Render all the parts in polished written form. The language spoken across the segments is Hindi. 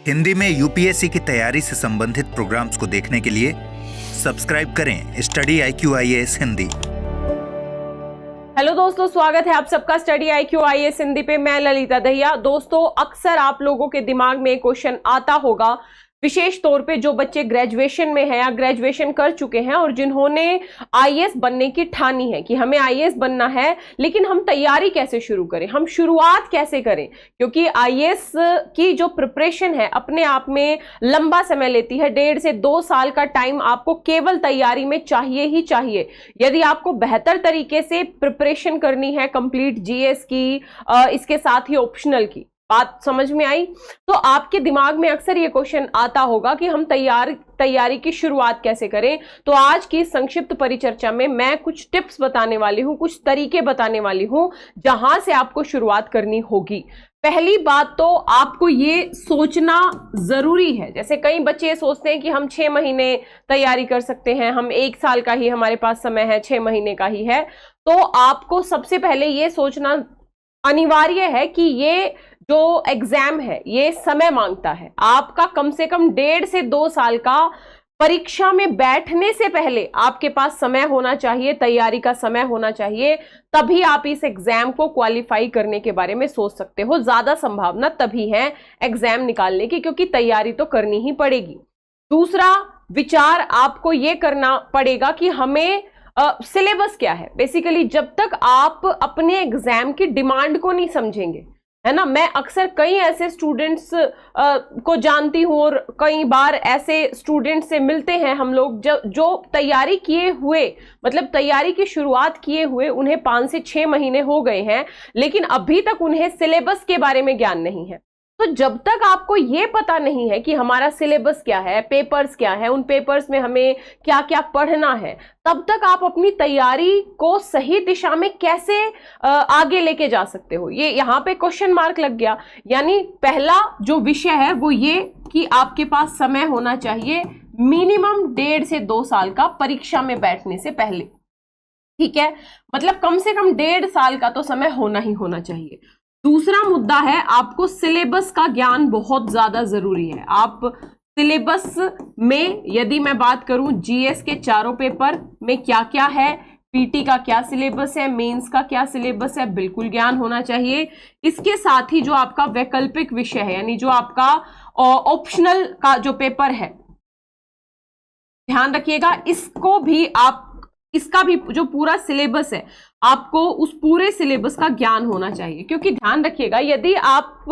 हिंदी में यूपीएससी की तैयारी से संबंधित प्रोग्राम्स को देखने के लिए सब्सक्राइब करें study IQ IAS Hindi. Hello दोस्तों, स्वागत है आप सबका स्टडी IQ IAS हिंदी पे। मैं ललिता दहिया। दोस्तों, अक्सर आप लोगों के दिमाग में क्वेश्चन आता होगा, विशेष तौर पे जो बच्चे ग्रेजुएशन में हैं या ग्रेजुएशन कर चुके हैं और जिन्होंने IAS बनने की ठानी है कि हमें IAS बनना है, लेकिन हम तैयारी कैसे शुरू करें, हम शुरुआत कैसे करें। क्योंकि IAS की जो प्रिपरेशन है अपने आप में लंबा समय लेती है। 1.5 से 2 साल का टाइम आपको केवल तैयारी में चाहिए ही चाहिए। यदि आपको बेहतर तरीके से प्रिपरेशन करनी है कंप्लीट GS की, इसके साथ ही ऑप्शनल की, बात समझ में आई? तो आपके दिमाग में अक्सर ये क्वेश्चन आता होगा कि हम तैयारी की शुरुआत कैसे करें। तो आज की संक्षिप्त परिचर्चा में मैं कुछ टिप्स बताने वाली हूं, कुछ तरीके बताने वाली हूं जहां से आपको शुरुआत करनी होगी। पहली बात तो आपको ये सोचना जरूरी है, जैसे कई बच्चे ये सोचते हैं कि हम 6 महीने तैयारी कर सकते हैं, हम 1 साल का ही हमारे पास समय है, 6 महीने का ही है। तो आपको सबसे पहले ये सोचना अनिवार्य है कि ये जो एग्जाम है ये समय मांगता है। आपका कम से कम 1.5 से 2 साल का परीक्षा में बैठने से पहले आपके पास समय होना चाहिए, तैयारी का समय होना चाहिए। तभी आप इस एग्जाम को क्वालिफाई करने के बारे में सोच सकते हो। ज्यादा संभावना तभी है एग्जाम निकालने की, क्योंकि तैयारी तो करनी ही पड़ेगी। दूसरा विचार आपको ये करना पड़ेगा कि हमें सिलेबस क्या है। बेसिकली जब तक आप अपने एग्जाम की डिमांड को नहीं समझेंगे, है ना। मैं अक्सर कई ऐसे स्टूडेंट्स को जानती हूँ और कई बार ऐसे स्टूडेंट्स से मिलते हैं हम लोग जो तैयारी किए हुए, मतलब तैयारी की शुरुआत किए हुए उन्हें 5 से 6 महीने हो गए हैं, लेकिन अभी तक उन्हें सिलेबस के बारे में ज्ञान नहीं है। तो जब तक आपको ये पता नहीं है कि हमारा सिलेबस क्या है, पेपर्स क्या है, उन पेपर्स में हमें क्या क्या पढ़ना है, तब तक आप अपनी तैयारी को सही दिशा में कैसे आगे लेके जा सकते हो। ये यहाँ पे क्वेश्चन मार्क लग गया। यानी पहला जो विषय है वो ये कि आपके पास समय होना चाहिए मिनिमम 1.5 से 2 साल का परीक्षा में बैठने से पहले। ठीक है, मतलब कम से कम 1.5 साल का तो समय होना ही होना चाहिए। दूसरा मुद्दा है, आपको सिलेबस का ज्ञान बहुत ज्यादा जरूरी है। आप सिलेबस में, यदि मैं बात करूं GS के चारों पेपर में क्या क्या है, PT का क्या सिलेबस है, मेंस का क्या सिलेबस है, बिल्कुल ज्ञान होना चाहिए। इसके साथ ही जो आपका वैकल्पिक विषय है, यानी जो आपका ऑप्शनल का जो पेपर है, ध्यान रखिएगा, इसको भी आप, इसका भी जो पूरा सिलेबस है, आपको उस पूरे सिलेबस का ज्ञान होना चाहिए। क्योंकि ध्यान रखिएगा, यदि आप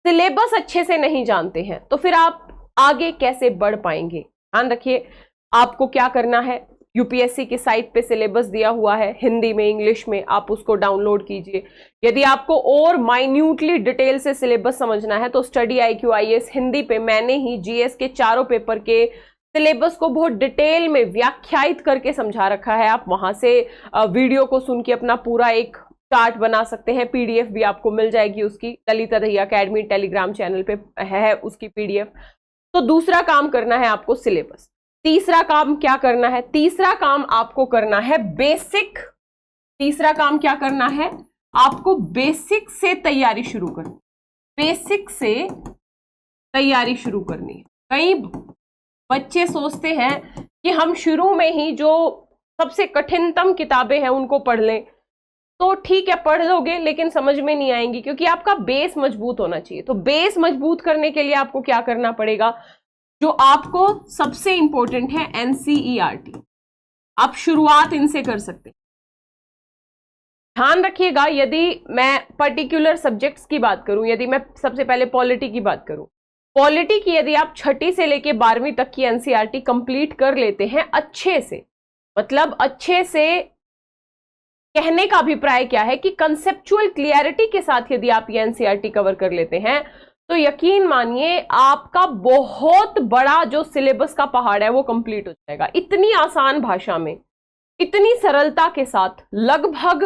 सिलेबस अच्छे से नहीं जानते हैं तो फिर आप आगे कैसे बढ़ पाएंगे। ध्यान रखिए, आपको क्या करना है, यूपीएससी की साइट पे सिलेबस दिया हुआ है हिंदी में, इंग्लिश में, आप उसको डाउनलोड कीजिए। यदि आपको और माइन्यूटली डिटेल से सिलेबस समझना है तो स्टडी IQ IAS हिंदी पे मैंने ही GS के चारों पेपर के सिलेबस को बहुत डिटेल में व्याख्यायित करके समझा रखा है। आप वहां से वीडियो को सुन के अपना पूरा एक चार्ट बना सकते हैं। PDF भी आपको मिल जाएगी उसकी, Lalita Dahiya academy Telegram channel पे है उसकी PDF। तो दूसरा काम करना है आपको सिलेबस। तीसरा काम क्या करना है? तीसरा काम आपको करना है बेसिक। तीसरा काम क्या करना है? आपको बेसिक से तैयारी शुरू करनी, बेसिक से तैयारी शुरू करनी है। कई बच्चे सोचते हैं कि हम शुरू में ही जो सबसे कठिनतम किताबें हैं उनको पढ़ लें, तो ठीक है पढ़ लोगे, लेकिन समझ में नहीं आएंगी, क्योंकि आपका बेस मजबूत होना चाहिए। तो बेस मजबूत करने के लिए आपको क्या करना पड़ेगा? जो आपको सबसे इंपॉर्टेंट है NCERT, आप शुरुआत इनसे कर सकते हैं। ध्यान रखिएगा, यदि मैं पर्टिकुलर सब्जेक्ट्स की बात करूं, यदि मैं सबसे पहले पॉलिटी की बात करूं, पॉलिटी की यदि आप 6ठी से लेके 12वीं तक की NCERT कंप्लीट कर लेते हैं अच्छे से, मतलब अच्छे से कहने का अभिप्राय क्या है कि कंसेप्चुअल क्लियरिटी के साथ यदि आप ये NCERT कवर कर लेते हैं, तो यकीन मानिए आपका बहुत बड़ा जो सिलेबस का पहाड़ है वो कंप्लीट हो जाएगा। इतनी आसान भाषा में, इतनी सरलता के साथ लगभग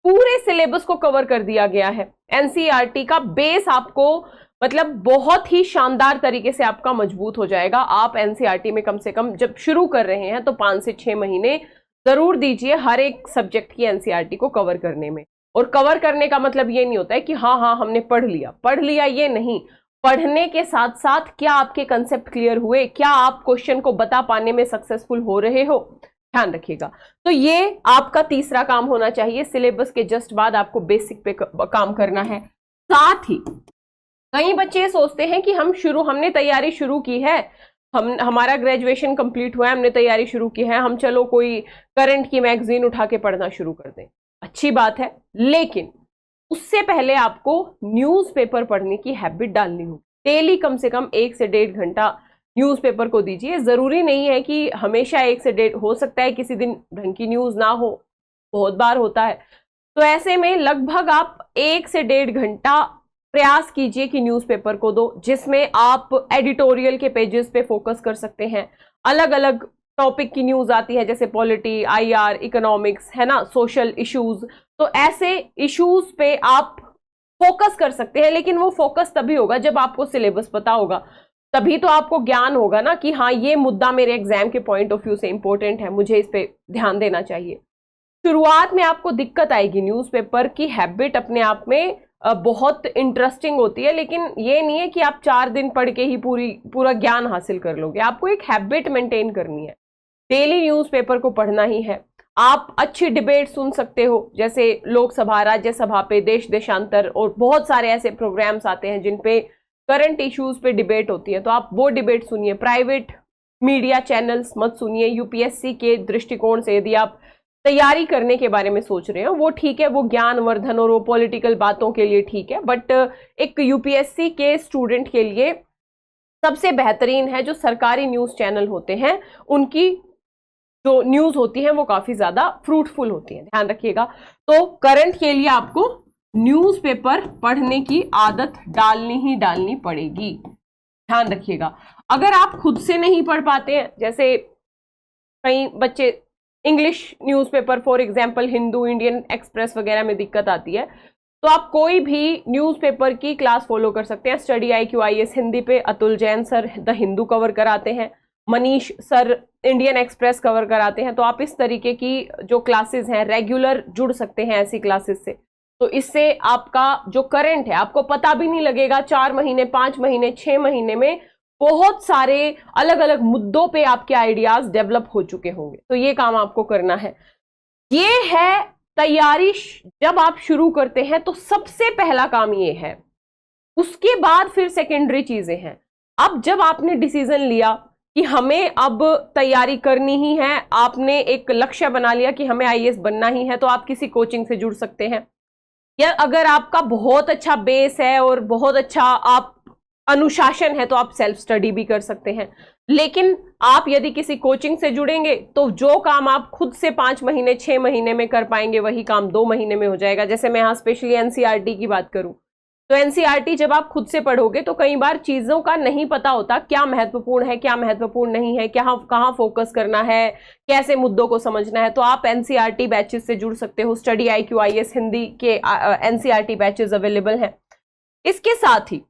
पूरे सिलेबस को कवर कर दिया गया है। NCERT का बेस आपको, मतलब बहुत ही शानदार तरीके से आपका मजबूत हो जाएगा। आप NCERT में कम से कम जब शुरू कर रहे हैं तो 5 से 6 महीने जरूर दीजिए हर एक सब्जेक्ट की NCERT को कवर करने में। और कवर करने का मतलब ये नहीं होता है कि हाँ हमने पढ़ लिया ये नहीं। पढ़ने के साथ साथ क्या आपके कंसेप्ट क्लियर हुए, क्या आप क्वेश्चन को बता पाने में सक्सेसफुल हो रहे हो, ध्यान रखिएगा। तो ये आपका तीसरा काम होना चाहिए। सिलेबस के जस्ट बाद आपको बेसिक पे काम करना है। साथ ही कई बच्चे सोचते हैं कि हमने तैयारी शुरू की है, हमारा ग्रेजुएशन कंप्लीट हुआ है, हमने तैयारी शुरू की है, हम चलो कोई करंट की मैगजीन उठा के पढ़ना शुरू कर दें। अच्छी बात है, लेकिन उससे पहले आपको न्यूज़पेपर पढ़ने की हैबिट डालनी होगी। डेली कम से कम 1 से 1.5 घंटा न्यूज़पेपर को दीजिए। जरूरी नहीं है कि हमेशा 1 से 1.5, हो सकता है किसी दिन ढंग की न्यूज ना हो, बहुत बार होता है। तो ऐसे में लगभग आप 1 से 1.5 घंटा प्रयास कीजिए कि न्यूज़पेपर को दो, जिसमें आप एडिटोरियल के पेजेस पे फोकस कर सकते हैं। अलग अलग टॉपिक की न्यूज आती है, जैसे पॉलिटी, IR, इकोनॉमिक्स, है ना, सोशल इश्यूज। तो ऐसे इश्यूज पे आप फोकस कर सकते हैं, लेकिन वो फोकस तभी होगा जब आपको सिलेबस पता होगा। तभी तो आपको ज्ञान होगा ना कि हाँ, ये मुद्दा मेरे एग्जाम के पॉइंट ऑफ व्यू से इंपॉर्टेंट है, मुझे इस पे ध्यान देना चाहिए। शुरुआत में आपको दिक्कत आएगी। न्यूज़पेपर की हैबिट अपने आप में बहुत इंटरेस्टिंग होती है, लेकिन ये नहीं है कि आप 4 दिन पढ़ के ही पूरा ज्ञान हासिल कर लोगे। आपको एक हैबिट मेंटेन करनी है, डेली न्यूज़पेपर को पढ़ना ही है। आप अच्छी डिबेट सुन सकते हो, जैसे लोकसभा, राज्यसभा पे, देश देशांतर, और बहुत सारे ऐसे प्रोग्राम्स आते हैं जिन पे करंट इश्यूज पे डिबेट होती है, तो आप वो डिबेट सुनिए। प्राइवेट मीडिया चैनल्स मत सुनिए। यूपीएससी के दृष्टिकोण से यदि आप तैयारी करने के बारे में सोच रहे हो, वो ठीक है, वो ज्ञानवर्धन और वो पॉलिटिकल बातों के लिए ठीक है, बट एक यूपीएससी के स्टूडेंट के लिए सबसे बेहतरीन है जो सरकारी न्यूज चैनल होते हैं, उनकी जो न्यूज होती है वो काफी ज्यादा फ्रूटफुल होती है, ध्यान रखिएगा। तो करंट के लिए आपको न्यूज़पेपर पढ़ने की आदत डालनी पड़ेगी, ध्यान रखिएगा। अगर आप खुद से नहीं पढ़ पाते हैं, जैसे कई बच्चे English newspaper, for example Hindu, Indian express वगैरह में दिक्कत आती है, तो आप कोई भी न्यूज़पेपर की क्लास फॉलो कर सकते हैं। स्टडी IQ IAS हिंदी पे Atul Jain sir the Hindu cover कराते हैं, Manish sir Indian express cover कराते हैं। तो आप इस तरीके की जो क्लासेस हैं रेगुलर जुड़ सकते हैं ऐसी क्लासेस से। तो इससे आपका जो करंट है आपको पता भी नहीं लगेगा। 4 महीने, 5 महीने, 6 महीने में बहुत सारे अलग अलग मुद्दों पे आपके आइडियाज डेवलप हो चुके होंगे। तो ये काम आपको करना है। ये है तैयारी। जब आप शुरू करते हैं तो सबसे पहला काम ये है, उसके बाद फिर सेकेंडरी चीजें हैं। अब जब आपने डिसीजन लिया कि हमें अब तैयारी करनी ही है, आपने एक लक्ष्य बना लिया कि हमें IAS बनना ही है, तो आप किसी कोचिंग से जुड़ सकते हैं, या अगर आपका बहुत अच्छा बेस है और बहुत अच्छा आप अनुशासन है तो आप सेल्फ स्टडी भी कर सकते हैं। लेकिन आप यदि किसी कोचिंग से जुड़ेंगे तो जो काम आप खुद से 5 महीने, 6 महीने में कर पाएंगे, वही काम 2 महीने में हो जाएगा। जैसे मैं यहाँ स्पेशली NCERT की बात करूं, तो NCERT जब आप खुद से पढ़ोगे तो कई बार चीजों का नहीं पता होता, क्या महत्वपूर्ण है, क्या महत्वपूर्ण नहीं है, कहाँ फोकस करना है, कैसे मुद्दों को समझना है। तो आप NCERT बैचेस से जुड़ सकते हो। स्टडी IQ IAS हिंदी के NCERT बैचेस अवेलेबल हैं। इसके साथ ही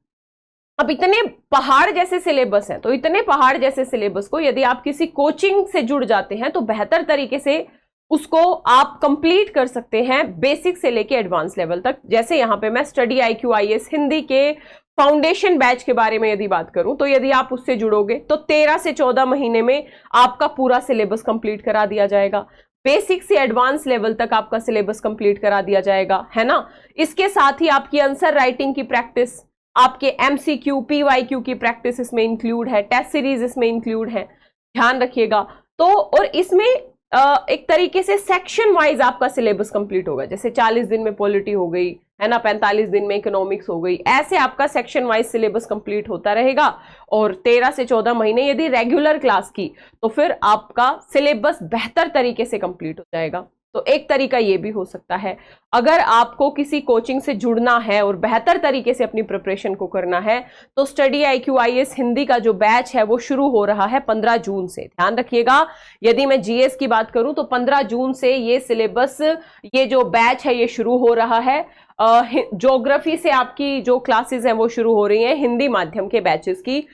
अब इतने पहाड़ जैसे सिलेबस हैं, तो इतने पहाड़ जैसे सिलेबस को यदि आप किसी कोचिंग से जुड़ जाते हैं तो बेहतर तरीके से उसको आप कंप्लीट कर सकते हैं, बेसिक से लेके एडवांस लेवल तक। जैसे यहाँ पे मैं स्टडी IQ IAS हिंदी के फाउंडेशन बैच के बारे में यदि बात करूं, तो यदि आप उससे जुड़ोगे तो 13 से 14 महीने में आपका पूरा सिलेबस कंप्लीट करा दिया जाएगा। बेसिक से एडवांस लेवल तक आपका सिलेबस कंप्लीट करा दिया जाएगा, है ना। इसके साथ ही आपकी आंसर राइटिंग की प्रैक्टिस, आपके MCQ PYQ की प्रैक्टिस इसमें इंक्लूड है, टेस्ट सीरीज इसमें इंक्लूड है, ध्यान रखिएगा। तो और इसमें एक तरीके से सेक्शन वाइज आपका सिलेबस कंप्लीट होगा। जैसे 40 दिन में पॉलिटी हो गई, है ना, 45 दिन में इकोनॉमिक्स हो गई, ऐसे आपका सेक्शन वाइज सिलेबस कंप्लीट होता रहेगा। और 13 से 14 महीने यदि रेगुलर क्लास की, तो फिर आपका सिलेबस बेहतर तरीके से कंप्लीट हो जाएगा। तो एक तरीका ये भी हो सकता है। अगर आपको किसी कोचिंग से जुड़ना है और बेहतर तरीके से अपनी प्रिपरेशन को करना है, तो स्टडी IQ IAS हिंदी का जो बैच है वो शुरू हो रहा है 15 जून से, ध्यान रखिएगा। यदि मैं GS की बात करूं तो 15 जून से ये सिलेबस, ये जो बैच है ये शुरू हो रहा है। ज्योग्राफी से आपकी जो क्लासेस हैं वो शुरू हो रही हैं, हिंदी माध्यम के बैचेस की।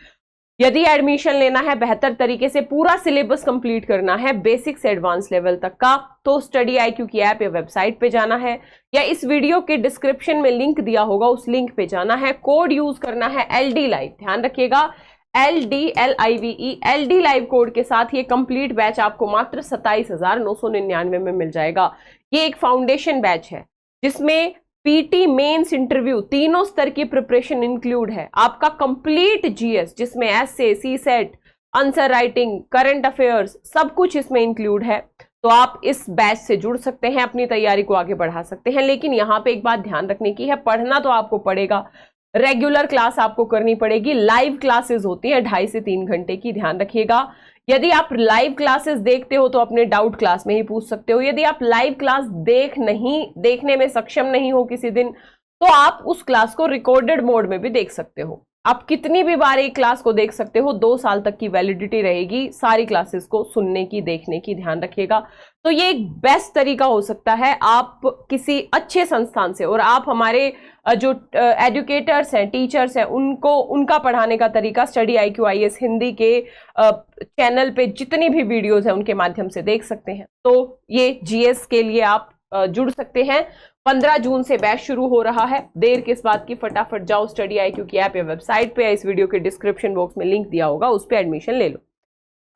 यदि एडमिशन लेना है, बेहतर तरीके से पूरा सिलेबस कंप्लीट करना है बेसिक से एडवांस लेवल तक का, तो स्टडी IQ की ऐप या वेबसाइट पे जाना है, या इस वीडियो के डिस्क्रिप्शन में लिंक दिया होगा उस लिंक पे जाना है। कोड यूज करना है LD लाइव, ध्यान रखिएगा LDLIVE, LD लाइव कोड के साथ ये कंप्लीट बैच आपको मात्र 27,999 में मिल जाएगा। ये एक फाउंडेशन बैच है जिसमें PT मेंस इंटरव्यू तीनों स्तर की प्रिपरेशन इंक्लूड है। आपका कंप्लीट GS जिसमें essay, CSET, answer writing, current affairs सब कुछ इसमें इंक्लूड है। तो आप इस बैच से जुड़ सकते हैं, अपनी तैयारी को आगे बढ़ा सकते हैं। लेकिन यहाँ पे एक बात ध्यान रखने की है, पढ़ना तो आपको पड़ेगा, रेगुलर क्लास आपको करनी पड़ेगी। लाइव क्लासेस होती है 2.5 से 3 घंटे की, ध्यान रखिएगा। यदि आप लाइव क्लासेस देखते हो तो अपने डाउट क्लास में ही पूछ सकते हो। यदि आप लाइव क्लास देखने में सक्षम नहीं हो किसी दिन, तो आप उस क्लास को रिकॉर्डेड मोड में भी देख सकते हो। आप कितनी भी बार एक क्लास को देख सकते हो, 2 साल तक की वैलिडिटी रहेगी सारी क्लासेस को सुनने की, देखने की, ध्यान रखिएगा। तो ये एक बेस्ट तरीका हो सकता है आप किसी अच्छे संस्थान से, और आप हमारे जो एजुकेटर्स हैं, टीचर्स हैं, उनका पढ़ाने का तरीका स्टडी IQ IAS हिंदी के चैनल पे जितनी भी वीडियोस हैं उनके माध्यम से देख सकते हैं। तो ये GS के लिए आप जुड़ सकते हैं। 15 जून से बैच शुरू हो रहा है, देर किस बात की, फटाफट जाओ स्टडी IQ की ऐप या वेबसाइट पे, इस वीडियो के डिस्क्रिप्शन बॉक्स में लिंक दिया होगा, उस पर एडमिशन ले लो।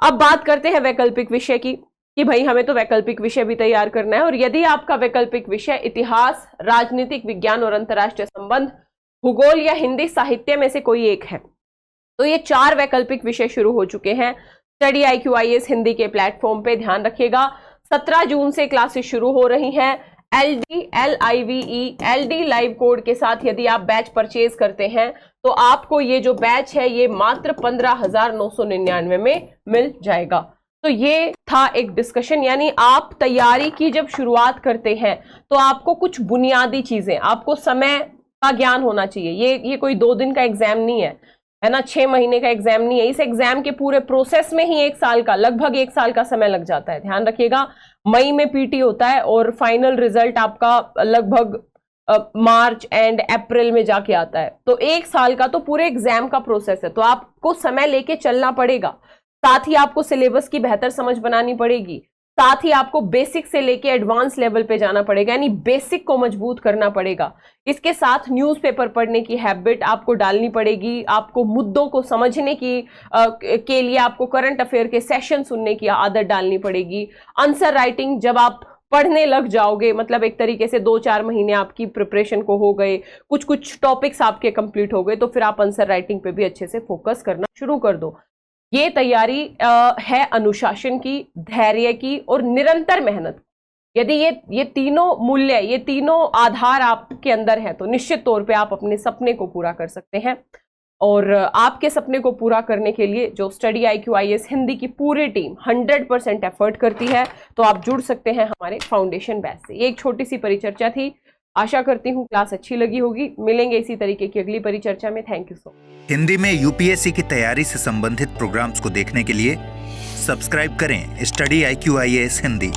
अब बात करते हैं वैकल्पिक विषय की, कि भाई हमें तो वैकल्पिक विषय भी तैयार करना है। और यदि आपका वैकल्पिक विषय इतिहास, राजनीतिक विज्ञान और अंतर्राष्ट्रीय संबंध, भूगोल या हिंदी साहित्य में से कोई एक है, तो ये 4 वैकल्पिक विषय शुरू हो चुके हैं स्टडी IQ IAS हिंदी के प्लेटफॉर्म पे, ध्यान रखिएगा। 17 जून से क्लासेस शुरू हो रही हैं। LDLIVE, LD लाइव कोड के साथ यदि आप बैच परचेज करते हैं तो आपको ये जो बैच है ये मात्र 15,999 में मिल जाएगा। तो ये था एक डिस्कशन, यानी आप तैयारी की जब शुरुआत करते हैं तो आपको कुछ बुनियादी चीजें, आपको समय का ज्ञान होना चाहिए। ये कोई 2 दिन का एग्जाम नहीं है ना, 6 महीने का एग्जाम नहीं है। इस एग्जाम के पूरे प्रोसेस में ही 1 साल का, लगभग 1 साल का समय लग जाता है, ध्यान रखिएगा। मई में PT होता है और फाइनल रिजल्ट आपका लगभग मार्च एंड अप्रैल में जाके आता है। तो 1 साल का तो पूरे एग्जाम का प्रोसेस है, तो आपको समय लेके चलना पड़ेगा। साथ ही आपको सिलेबस की बेहतर समझ बनानी पड़ेगी, साथ ही आपको बेसिक से लेके एडवांस लेवल पे जाना पड़ेगा, यानी बेसिक को मजबूत करना पड़ेगा। इसके साथ न्यूज़पेपर पढ़ने की हैबिट आपको डालनी पड़ेगी, आपको मुद्दों को समझने की के लिए आपको करंट अफेयर के सेशन सुनने की आदत डालनी पड़ेगी। आंसर राइटिंग जब आप पढ़ने लग जाओगे, मतलब एक तरीके से 2-4 महीने आपकी प्रिपरेशन को हो गए, कुछ टॉपिक्स आपके कंप्लीट हो गए, तो फिर आप आंसर राइटिंग पे भी अच्छे से फोकस करना शुरू कर दो। ये तैयारी है अनुशासन की, धैर्य की और निरंतर मेहनत। यदि ये तीनों मूल्य, ये तीनों आधार आपके अंदर है तो निश्चित तौर पे आप अपने सपने को पूरा कर सकते हैं। और आपके सपने को पूरा करने के लिए जो स्टडी IQ IAS हिंदी की पूरी टीम 100% एफर्ट करती है, तो आप जुड़ सकते हैं हमारे फाउंडेशन बैच से। ये एक छोटी सी परिचर्चा थी, आशा करती हूँ क्लास अच्छी लगी होगी। मिलेंगे इसी तरीके की अगली परिचर्चा में। Thank you so much. Hindi में UPSC की तैयारी से संबंधित प्रोग्राम्स को देखने के लिए सब्सक्राइब करें स्टडी IQ IAS हिंदी।